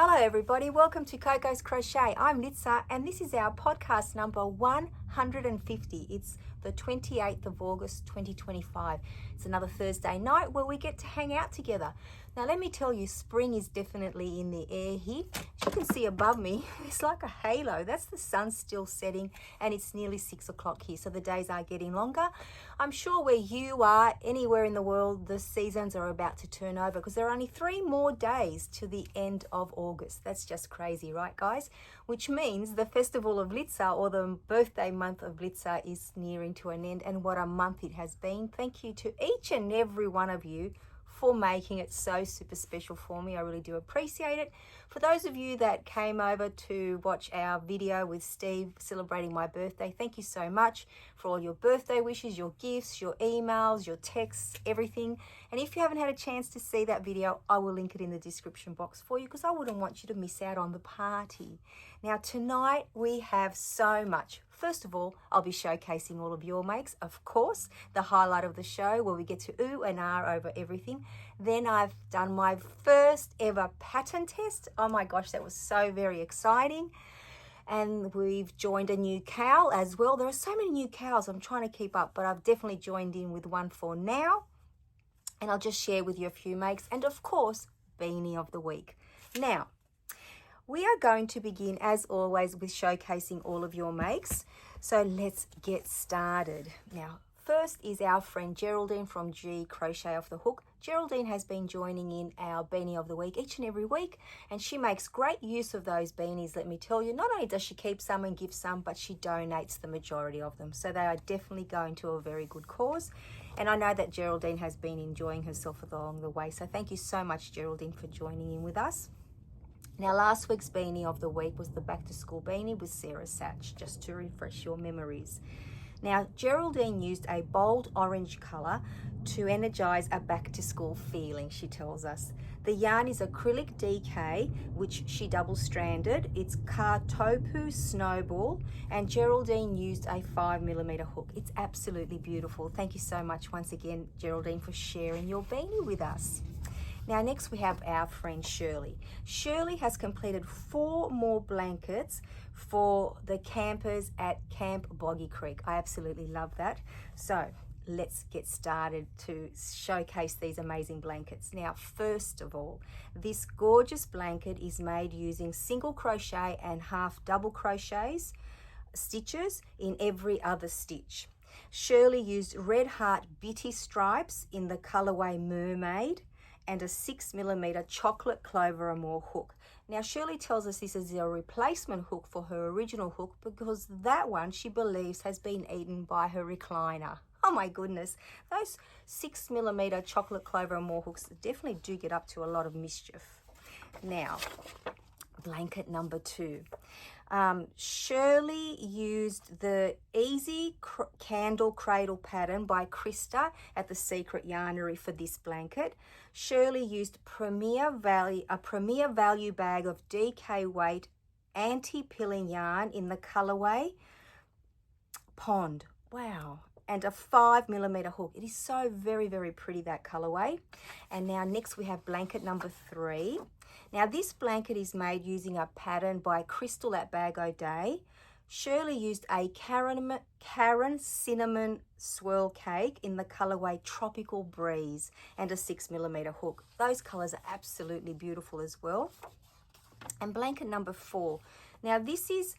Hello everybody, welcome to Coco's Crochet. I'm Litsa and this is our podcast number 150. It's the 28th of August 2025. It's another Thursday night where we get to hang out together. Now let me tell you, spring is definitely in the air here. As you can see above me, it's like a halo. That's the sun still setting and it's nearly 6 o'clock here, so the days are getting longer. I'm sure where you are, anywhere in the world, the seasons are about to turn over because there are only 3 more days to the end of August. That's just crazy, right guys? Which means the festival of Litsa, or the birthday month of Litsa, is nearing to an end, and what a month it has been. Thank you to each and every one of you for making it so super special for me. I really do appreciate it. For those of you that came over to watch our video with Steve celebrating my birthday, thank you so much for all your birthday wishes, your gifts, your emails, your texts, everything. And if you haven't had a chance to see that video, I will link it in the description box for you because I wouldn't want you to miss out on the party. Now tonight we have so much. First of all, I'll be showcasing all of your makes, of course, the highlight of the show where we get to ooh and ah over everything. Then I've done my first ever pattern test. Oh my gosh, that was so very exciting. And we've joined a new cowl as well. There are so many new cowls, I'm trying to keep up, but I've definitely joined in with one for now. And I'll just share with you a few makes, and of course, Beanie of the week. Now, we are going to begin, as always, with showcasing all of your makes. So let's get started. Now, first is our friend Geraldine from G Crochet Off the Hook. Geraldine has been joining in our Beanie of the Week each and every week, and she makes great use of those beanies, let me tell you. Not only does she keep some and give some, but she donates the majority of them. So they are definitely going to a very good cause. And I know that Geraldine has been enjoying herself along the way. So thank you so much, Geraldine, for joining in with us. Now, last week's Beanie of the Week was the Back to School Beanie with Sarah Satch, just to refresh your memories. Now, Geraldine used a bold orange colour to energise a back to school feeling, she tells us. The yarn is acrylic DK, which she double stranded. It's Kartopu Snowball, and Geraldine used a 5mm hook. It's absolutely beautiful. Thank you so much once again, Geraldine, for sharing your beanie with us. Now next we have our friend Shirley. Shirley has completed 4 more blankets for the campers at Camp Boggy Creek. I absolutely love that. So let's get started to showcase these amazing blankets. Now, first of all, this gorgeous blanket is made using single crochet and half double crochets stitches in every other stitch. Shirley used Red Heart Bitty stripes in the colorway Mermaid and a 6mm chocolate clover and more hook. Now Shirley tells us this is a replacement hook for her original hook because that one she believes has been eaten by her recliner. Oh my goodness, those 6mm chocolate clover and more hooks definitely do get up to a lot of mischief. Now, blanket number 2. Shirley used the Easy Candle Cradle pattern by Krista at the Secret Yarnery for this blanket. Shirley used a Premier Value bag of DK weight anti-pilling yarn in the colorway Pond. Wow. And a 5mm hook. It is so very, very pretty, that colorway. And now next we have blanket number 3. Now this blanket is made using a pattern by Crystal at Bag O' Day. Shirley used a Karen Cinnamon Swirl Cake in the colorway Tropical Breeze and a 6mm hook. Those colors are absolutely beautiful as well. And blanket number 4. Now this is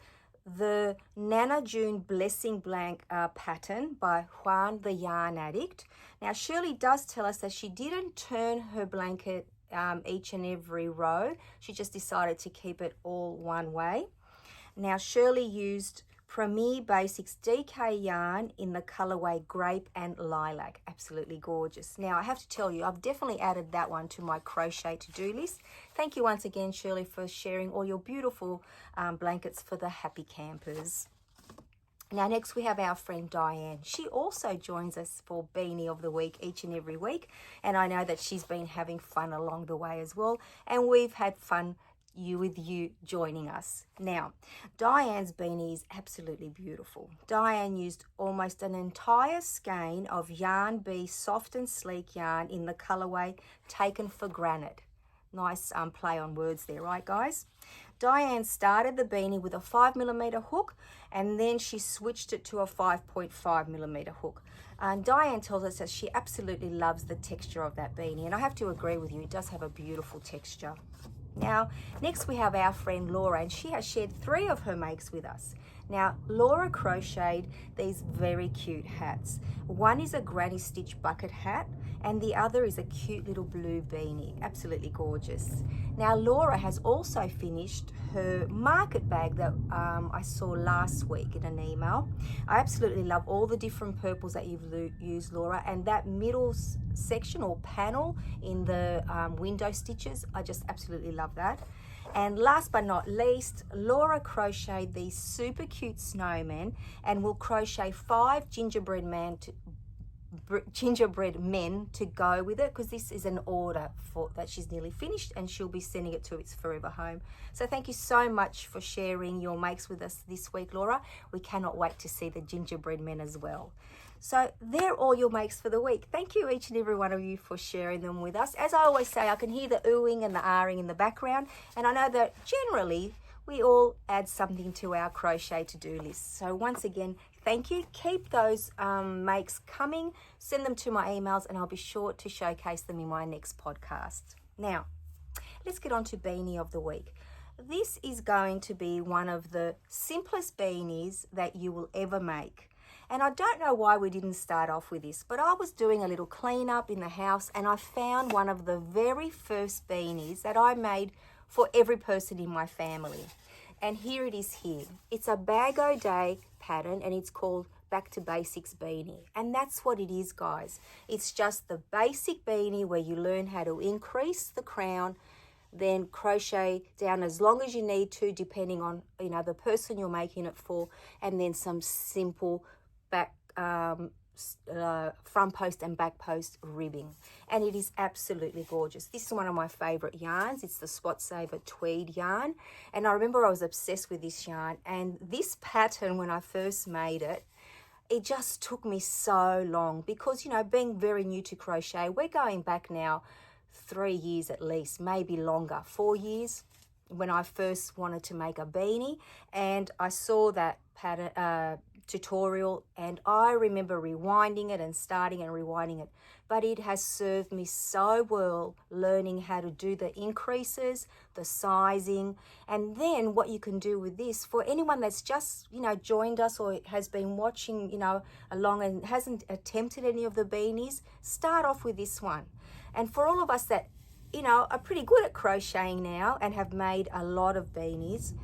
the Nana June Blessing Blank pattern by Juan the Yarn Addict. Now Shirley does tell us that she didn't turn her blanket each and every row. She just decided to keep it all one way. Now Shirley used Premier Basics DK yarn in the colorway Grape and Lilac. Absolutely gorgeous. Now I have to tell you, I've definitely added that one to my crochet to-do list. Thank you once again, Shirley, for sharing all your beautiful blankets for the happy campers. Now next we have our friend Diane. She also joins us for Beanie of the Week each and every week, and I know that she's been having fun along the way as well, and we've had fun with you joining us. Now, Diane's beanie is absolutely beautiful. Diane used almost an entire skein of Yarn Bee soft and sleek yarn in the colorway Taken for Granite. Nice play on words there, right guys? Diane started the beanie with a 5mm hook, and then she switched it to a 5.5mm hook. And Diane tells us that she absolutely loves the texture of that beanie, and I have to agree with you, it does have a beautiful texture. Now, next we have our friend Laura, and she has shared 3 of her makes with us. Now, Laura crocheted these very cute hats. One is a granny stitch bucket hat, and the other is a cute little blue beanie. Absolutely gorgeous. Now, Laura has also finished her market bag that I saw last week in an email. I absolutely love all the different purples that you've used, Laura, and that middle section or panel in the window stitches, I just absolutely love that. And last but not least, Laura crocheted these super cute snowmen, and will crochet 5 gingerbread men to go with it, because this is an order for that she's nearly finished, and she'll be sending it to its forever home. So thank you so much for sharing your makes with us this week, Laura. We cannot wait to see the gingerbread men as well. So they're all your makes for the week. Thank you, each and every one of you, for sharing them with us. As I always say, I can hear the oohing and the ahhing in the background, and I know that generally we all add something to our crochet to-do list. So once again, thank you. Keep those makes coming. Send them to my emails, and I'll be sure to showcase them in my next podcast. Now, let's get on to Beanie of the Week. This is going to be one of the simplest beanies that you will ever make. And I don't know why we didn't start off with this, but I was doing a little cleanup in the house, and I found one of the very first beanies that I made for every person in my family. And here it is here. It's a Bag O Day pattern, and it's called Back to Basics Beanie. And that's what it is, guys. It's just the basic beanie where you learn how to increase the crown, then crochet down as long as you need to, depending on, you know, the person you're making it for, and then some simple back front post and back post ribbing, and it is absolutely gorgeous. This is one of my favorite yarns. It's the Spot Saver tweed yarn, and I remember I was obsessed with this yarn, and this pattern, when I first made it, it just took me so long, because, you know, being very new to crochet, we're going back now 3 years at least, maybe longer, 4 years, when I first wanted to make a beanie, and I saw that pattern tutorial, and I remember rewinding it and starting and rewinding it, but it has served me so well, learning how to do the increases, the sizing, and then what you can do with this, for anyone that's just, you know, joined us or has been watching, you know, along and hasn't attempted any of the beanies, start off with this one. And for all of us that, you know, are pretty good at crocheting now and have made a lot of beanies,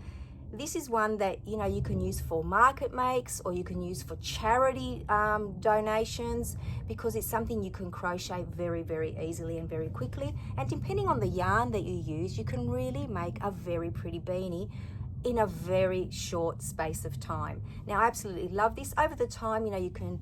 this is one that, you know, you can use for market makes, or you can use for charity donations, because it's something you can crochet very, very easily and very quickly. And depending on the yarn that you use, you can really make a very pretty beanie in a very short space of time. Now, I absolutely love this. Over the time, you know, you can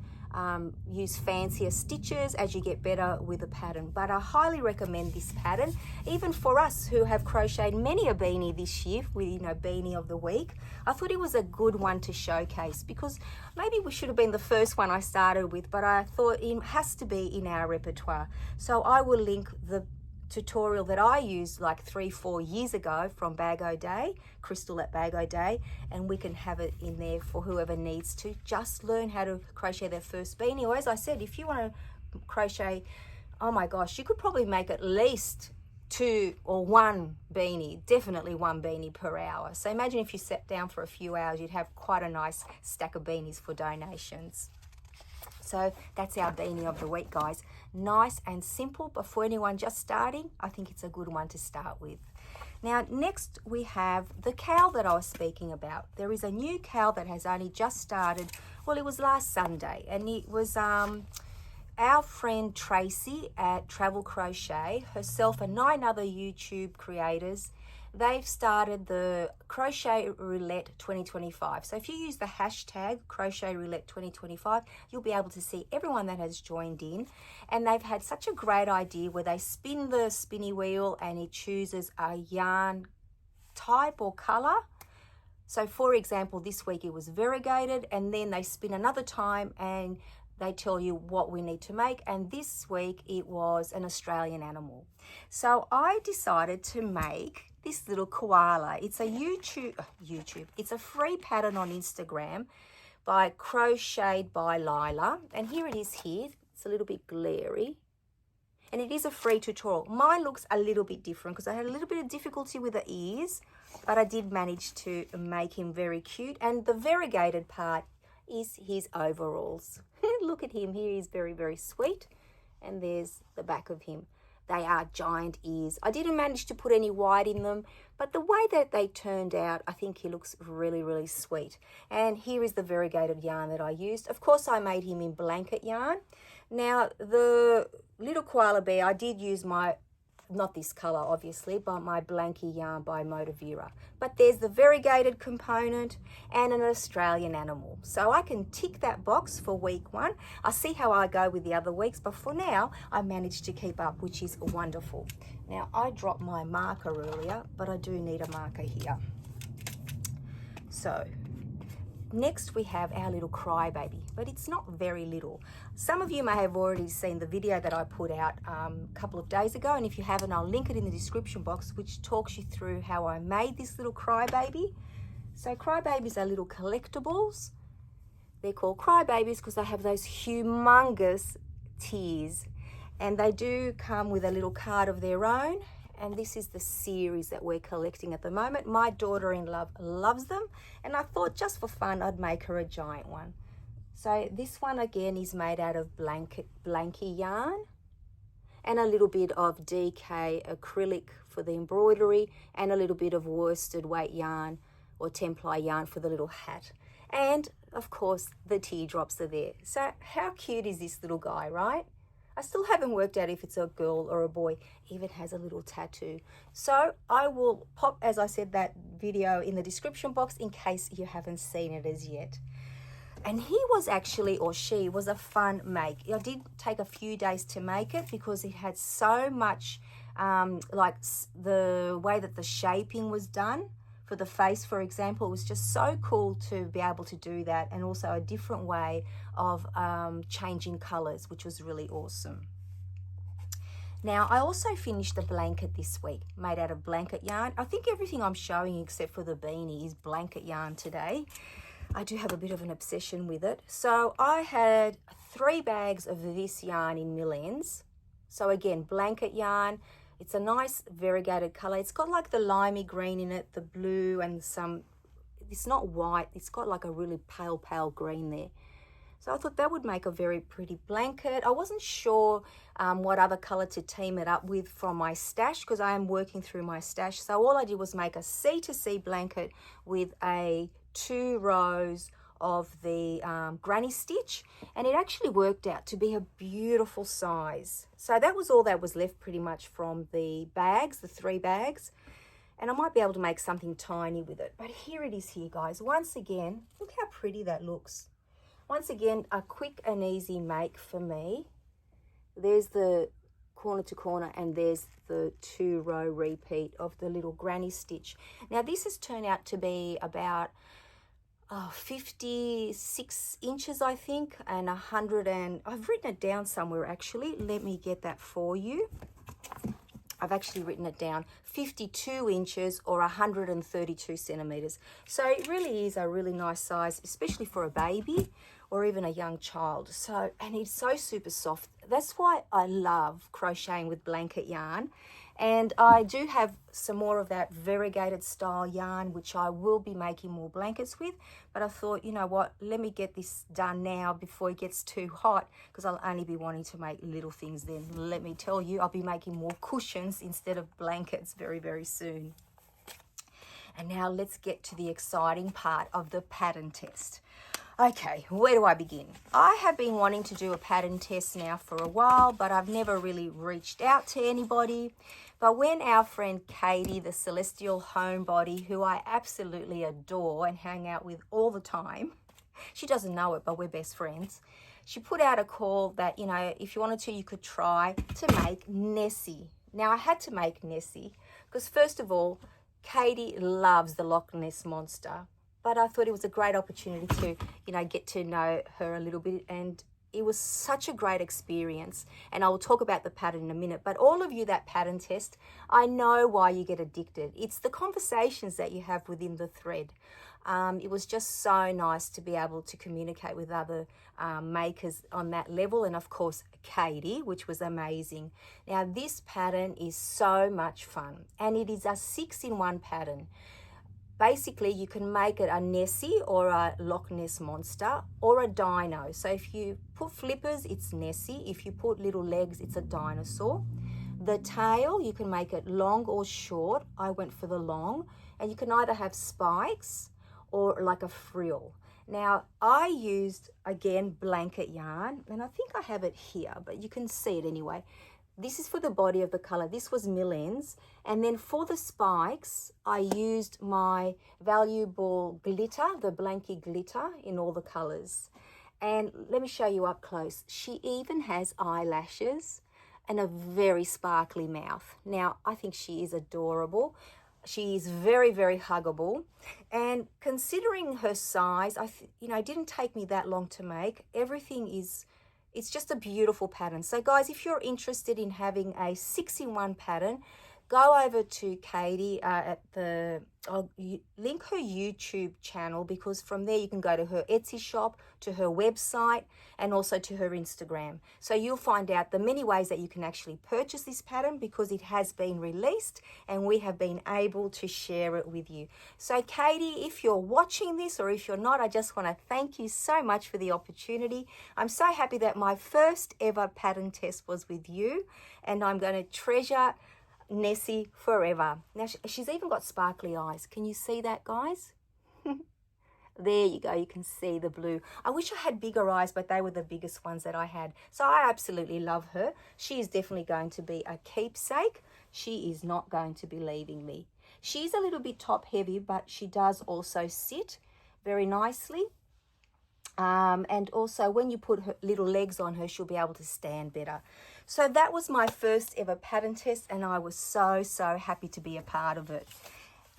use fancier stitches as you get better with the pattern, but I highly recommend this pattern, even for us who have crocheted many a beanie this year with, you know, Beanie of the Week. I thought it was a good one to showcase, because maybe we should have been the first one I started with, but I thought it has to be in our repertoire. So I will link the tutorial that I used like 3-4 years ago from Bag O Day, Crystal at Bag O Day, and we can have it in there for whoever needs to just learn how to crochet their first beanie. Or as I said, if you want to crochet, oh my gosh, you could probably make at least 2 or 1 beanie, definitely 1 beanie per hour. So imagine if you sat down for a few hours, you'd have quite a nice stack of beanies for donations. So that's our Beanie of the Week, guys. Nice and simple, but for anyone just starting, I think it's a good one to start with. Now, next we have the cowl that I was speaking about. There is a new cowl that has only just started. Well, it was last Sunday, and it was our friend Tracy at Travel Crochet, herself and 9 other YouTube creators. They've started the Crochet Roulette 2025. So if you use the hashtag Crochet Roulette 2025, you'll be able to see everyone that has joined in. And they've had such a great idea where they spin the spinny wheel and it chooses a yarn type or color. So for example, this week it was variegated, and then they spin another time and they tell you what we need to make, and this week it was an Australian animal. So I decided to make this little koala. It's a it's a free pattern on Instagram by Crocheted by Lila, and here it is here. It's a little bit glary, and it is a free tutorial. Mine looks a little bit different because I had a little bit of difficulty with the ears, but I did manage to make him very cute. And the variegated part is his overalls. Look at him here, he's very, very sweet. And there's the back of him. They are giant ears. I didn't manage to put any white in them, but the way that they turned out, I think he looks really, really sweet. And here is the variegated yarn that I used. Of course, I made him in blanket yarn. Now, the little koala bear, I did use my, not this color obviously, but my blankie yarn by Motivera. But there's the variegated component and an Australian animal. So I can tick that box for week 1. I'll see how I go with the other weeks, but for now, I managed to keep up, which is wonderful. Now, I dropped my marker earlier, but I do need a marker here. So, next we have our little CryBaby, but it's not very little. Some of you may have already seen the video that I put out a couple of days ago, and if you haven't, I'll link it in the description box, which talks you through how I made this little CryBaby. So CryBabies are little collectibles. They're called CryBabies because they have those humongous tears, and they do come with a little card of their own. And this is the series that we're collecting at the moment. My daughter-in-law loves them, and I thought just for fun I'd make her a giant one. So this one again is made out of blankie yarn and a little bit of DK acrylic for the embroidery and a little bit of worsted weight yarn or 10-ply yarn for the little hat. And of course the teardrops are there. So how cute is this little guy, right? I still haven't worked out if it's a girl or a boy. Even has a little tattoo. So I will pop, as I said, that video in the description box in case you haven't seen it as yet. And he was actually, or she was, a fun make. I did take a few days to make it because it had so much, like the way that the shaping was done for the face, for example, was just so cool to be able to do that, and also a different way of changing colors, which was really awesome. Now, I also finished a blanket this week made out of blanket yarn. I think everything I'm showing except for the beanie is blanket yarn today. I do have a bit of an obsession with it. So I had 3 bags of this yarn in millions. So again, blanket yarn. It's a nice variegated color. It's got like the limey green in it, the blue, and some, it's not white. It's got like a really pale, pale green there. So I thought that would make a very pretty blanket. I wasn't sure what other color to team it up with from my stash because I am working through my stash. So all I did was make a C2C blanket with 2 rows of the granny stitch, and it actually worked out to be a beautiful size. So that was all that was left pretty much from the bags, the 3 bags, and I might be able to make something tiny with it. But here it is here, guys. Once again, look how pretty that looks. Once again, a quick and easy make for me. There's the corner to corner, and there's the 2-row repeat of the little granny stitch. Now this has turned out to be about 56 inches, I think, and 100 and, I've written it down somewhere actually. Let me get that for you. I've actually written it down, 52 inches or 132 centimeters. So it really is a really nice size, especially for a baby or even a young child. So, and it's so super soft. That's why I love crocheting with blanket yarn. And I do have some more of that variegated style yarn, which I will be making more blankets with. But I thought, you know what, let me get this done now before it gets too hot, because I'll only be wanting to make little things then. Let me tell you, I'll be making more cushions instead of blankets very, very soon. And now let's get to the exciting part of the pattern test. Okay, where do I begin? I have been wanting to do a pattern test now for a while, but I've never really reached out to anybody. But when our friend Katie, the Celestial Homebody, who I absolutely adore and hang out with all the time, she doesn't know it, but we're best friends. She put out a call that, you know, if you wanted to, you could try to make Nessie. Now, I had to make Nessie because, first of all, Katie loves the Loch Ness Monster. But I thought it was a great opportunity to, you know, get to know her a little bit. And It was such a great experience, and I will talk about the pattern in a minute. But all of you that pattern test, I know why you get addicted. It's the conversations that you have within the thread. It was just so nice to be able to communicate with other makers on that level, and of course Katie, which was amazing. Now this pattern is so much fun, and it is a 6-in-1 pattern. Basically, you can make it a Nessie or a Loch Ness monster or a dino. So if you put flippers, it's Nessie. If you put little legs, it's a dinosaur. The tail, you can make it long or short. I went for the long. And you can either have spikes or like a frill. Now, I used, again, blanket yarn. And I think I have it here, but you can see it anyway. This is for the body of the color. This was mill ends. And then for the spikes, I used my valuable glitter, the blanky glitter in all the colors. And let me show you up close. She even has eyelashes and a very sparkly mouth. Now, I think she is adorable. She is very, very huggable. And considering her size, it didn't take me that long to make. Everything is... It's just a beautiful pattern. So guys, if you're interested in having a 6-in-1 pattern, go over to Katie I'll link her YouTube channel, because from there you can go to her Etsy shop, to her website, and also to her Instagram. So you'll find out the many ways that you can actually purchase this pattern, because it has been released and we have been able to share it with you. So Katie, if you're watching this or if you're not, I just want to thank you so much for the opportunity. I'm so happy that my first ever pattern test was with you, and I'm going to treasure Nessie forever. Now she's even got sparkly eyes. Can you see that, guys? There you go, you can see the blue. I wish I had bigger eyes, but they were the biggest ones that I had. So I absolutely love her. She is definitely going to be a keepsake. She is not going to be leaving me. She's a little bit top heavy, but she does also sit very nicely. And also when you put her little legs on her, she'll be able to stand better. So that was my first ever pattern test, and I was so, so happy to be a part of it.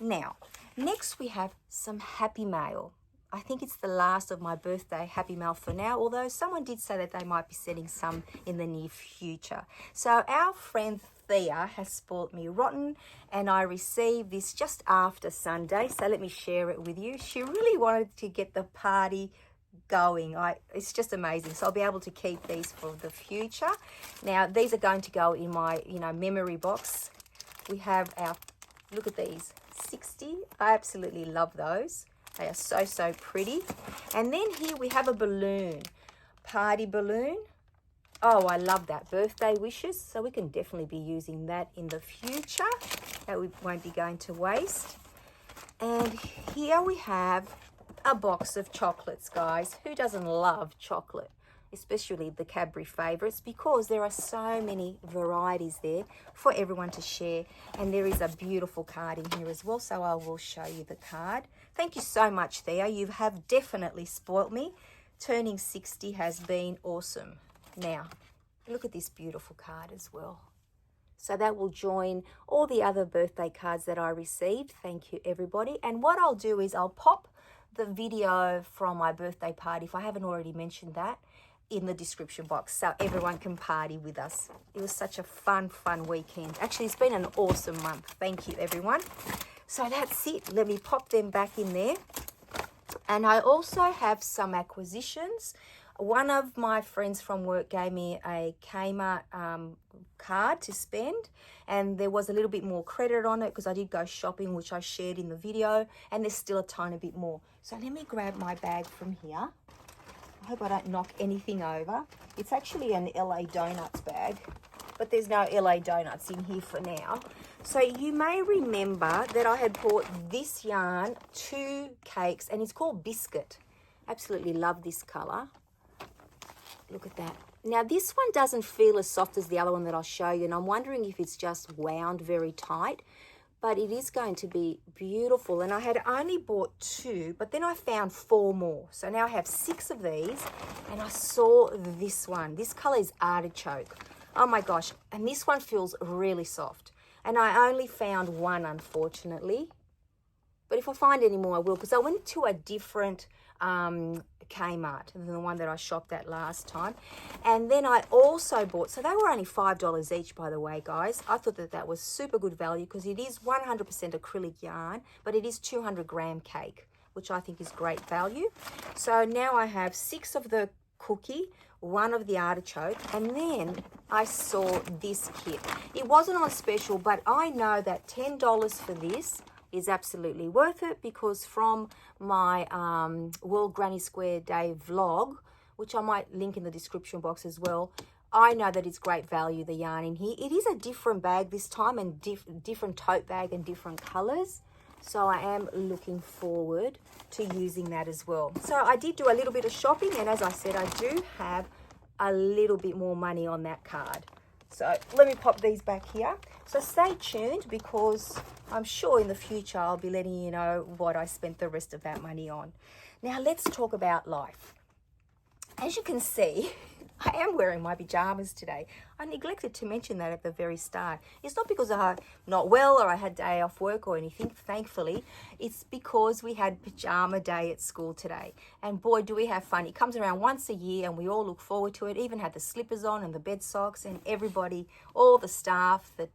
Now, next we have some happy mail. I think it's the last of my birthday happy mail for now, although someone did say that they might be sending some in the near future. So our friend Thea has spoilt me rotten, and I received this just after Sunday. So let me share it with you. She really wanted to get the party going. It's just amazing. So I'll be able to keep these for the future. Now these are going to go in my memory box. We have our, look at these, 60. I absolutely love those. They are so, so pretty. And then here we have a balloon, party balloon. Oh, I love that, birthday wishes. So we can definitely be using that in the future. That we won't be going to waste. And here we have a box of chocolates, guys. Who doesn't love chocolate? Especially the Cadbury favourites, because there are so many varieties there for everyone to share. And there is a beautiful card in here as well, so I will show you the card. Thank you so much, Thea. You have definitely spoilt me. Turning 60 has been awesome. Now, look at this beautiful card as well. So that will join all the other birthday cards that I received. Thank you, everybody. And what I'll do is I'll pop the video from my birthday party, if I haven't already mentioned that, in the description box, so everyone can party with us. It was such a fun weekend. Actually, it's been an awesome month. Thank you, everyone. So that's it. Let me pop them back in there. And I also have some acquisitions. One of my friends from work gave me a Kmart card to spend, and there was a little bit more credit on it because I did go shopping, which I shared in the video, and there's still a tiny bit more. So let me grab my bag from here. I hope I don't knock anything over. It's actually an LA Donuts bag, but there's no LA Donuts in here for now. So you may remember that I had bought this yarn, 2 cakes, and it's called Biscuit. Absolutely love this color. Look at that. Now this one doesn't feel as soft as the other one that I'll show you, and I'm wondering if it's just wound very tight, but it is going to be beautiful. And I had only bought 2, but then I found 4 more. So now I have 6 of these, and I saw this one. This color is artichoke. Oh my gosh. And this one feels really soft. And I only found 1, unfortunately. But if I find any more, I will, because I went to a different Kmart than the one that I shopped at last time. And then I also bought, so they were only $5 each, by the way, guys. I thought that that was super good value because it is 100% acrylic yarn, but it is 200-gram cake, which I think is great value. So now I have 6 of the cookie, 1 of the artichoke, and then I saw this kit. It wasn't on special, but I know that $10 for this is absolutely worth it, because from my World Granny Square Day vlog, which I might link in the description box as well, I know that it's great value, the yarn in here. It is a different bag this time, and different tote bag and different colors. So I am looking forward to using that as well. So I did do a little bit of shopping, and as I said, I do have a little bit more money on that card. So let me pop these back here. So stay tuned, because I'm sure in the future I'll be letting you know what I spent the rest of that money on. Now let's talk about life. As you can see, I am wearing my pajamas today. I neglected to mention that at the very start. It's not because I'm not well or I had day off work or anything, thankfully. It's because we had pajama day at school today. And boy, do we have fun. It comes around once a year and we all look forward to it. Even had the slippers on and the bed socks, and everybody, all the staff, the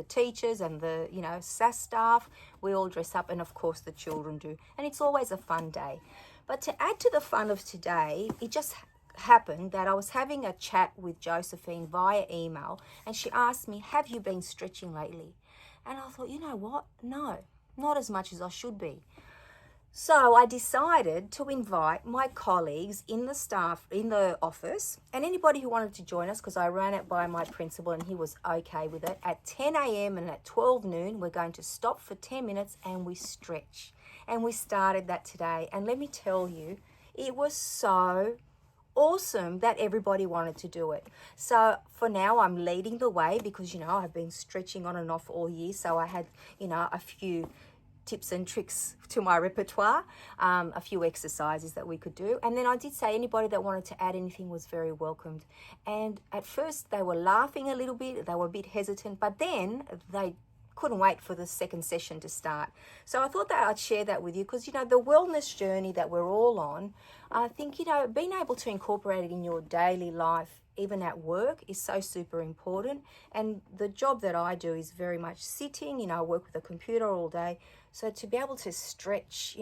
teachers and the, SAS staff, we all dress up, and of course the children do. And it's always a fun day. But to add to the fun of today, it just happened that I was having a chat with Josephine via email, and she asked me, have you been stretching lately? And I thought, you know what? No, not as much as I should be. So I decided to invite my colleagues in the office, and anybody who wanted to join us, because I ran it by my principal and he was okay with it. At 10 a.m. and at 12 noon, we're going to stop for 10 minutes and we stretch. And we started that today. And let me tell you, it was so awesome that everybody wanted to do it. So for now, I'm leading the way because, I've been stretching on and off all year. So I had, a few tips and tricks to my repertoire, a few exercises that we could do. And then I did say anybody that wanted to add anything was very welcomed. And at first they were laughing a little bit, they were a bit hesitant, but then they couldn't wait for the second session to start. So I thought that I'd share that with you because, the wellness journey that we're all on, I think, being able to incorporate it in your daily life, even at work, is so super important. And the job that I do is very much sitting, I work with a computer all day. So to be able to stretch,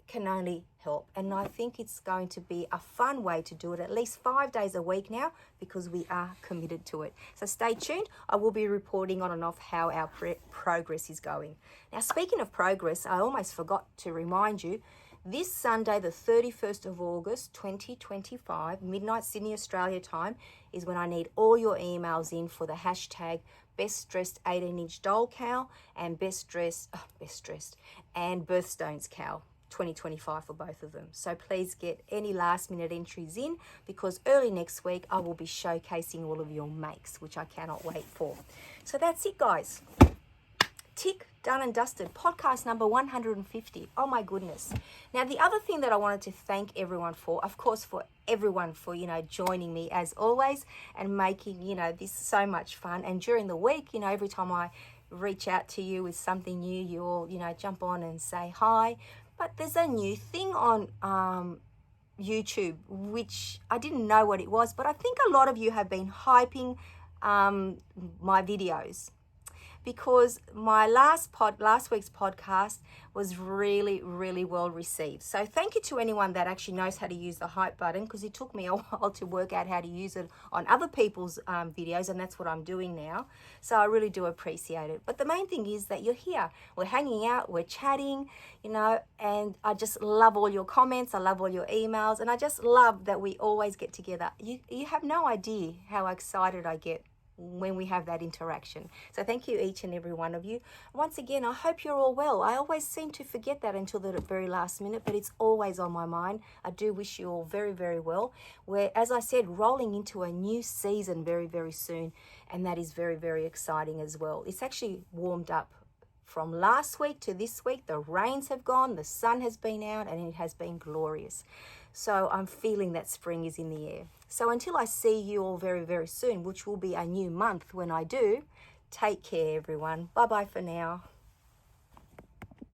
can only help. And I think it's going to be a fun way to do it at least 5 days a week now, because we are committed to it. So stay tuned. I will be reporting on and off how our progress is going. Now, speaking of progress, I almost forgot to remind you, this Sunday, the 31st of August, 2025, midnight Sydney, Australia time, is when I need all your emails in for the hashtag Best Dressed 18-inch Doll Cow and Best Dressed and Birthstones Cow. 2025 for both of them. So please get any last minute entries in, because early next week I will be showcasing all of your makes, which I cannot wait for. So that's it, guys. Tick, done and dusted. Podcast number 150. Oh my goodness. Now, the other thing that I wanted to thank everyone for, of course, for everyone for, joining me as always and making, this so much fun. And during the week, every time I reach out to you with something new, you all, jump on and say hi. But there's a new thing on YouTube, which I didn't know what it was, but I think a lot of you have been hyping my videos, because my last week's podcast was really, really well received. So thank you to anyone that actually knows how to use the hype button, because it took me a while to work out how to use it on other people's videos, and that's what I'm doing now. So I really do appreciate it. But the main thing is that you're here. We're hanging out, we're chatting, and I just love all your comments. I love all your emails, and I just love that we always get together. You have no idea how excited I get when we have that interaction. So thank you, each and every one of you. Once again, I hope you're all well. I always seem to forget that until the very last minute, but it's always on my mind. I do wish you all very, very well. We're, as I said, rolling into a new season very, very soon, and that is very, very exciting as well. It's actually warmed up from last week to this week. The rains have gone, the sun has been out, and it has been glorious. So I'm feeling that spring is in the air. So until I see you all very, very soon, which will be a new month when I do, take care, everyone. Bye-bye for now.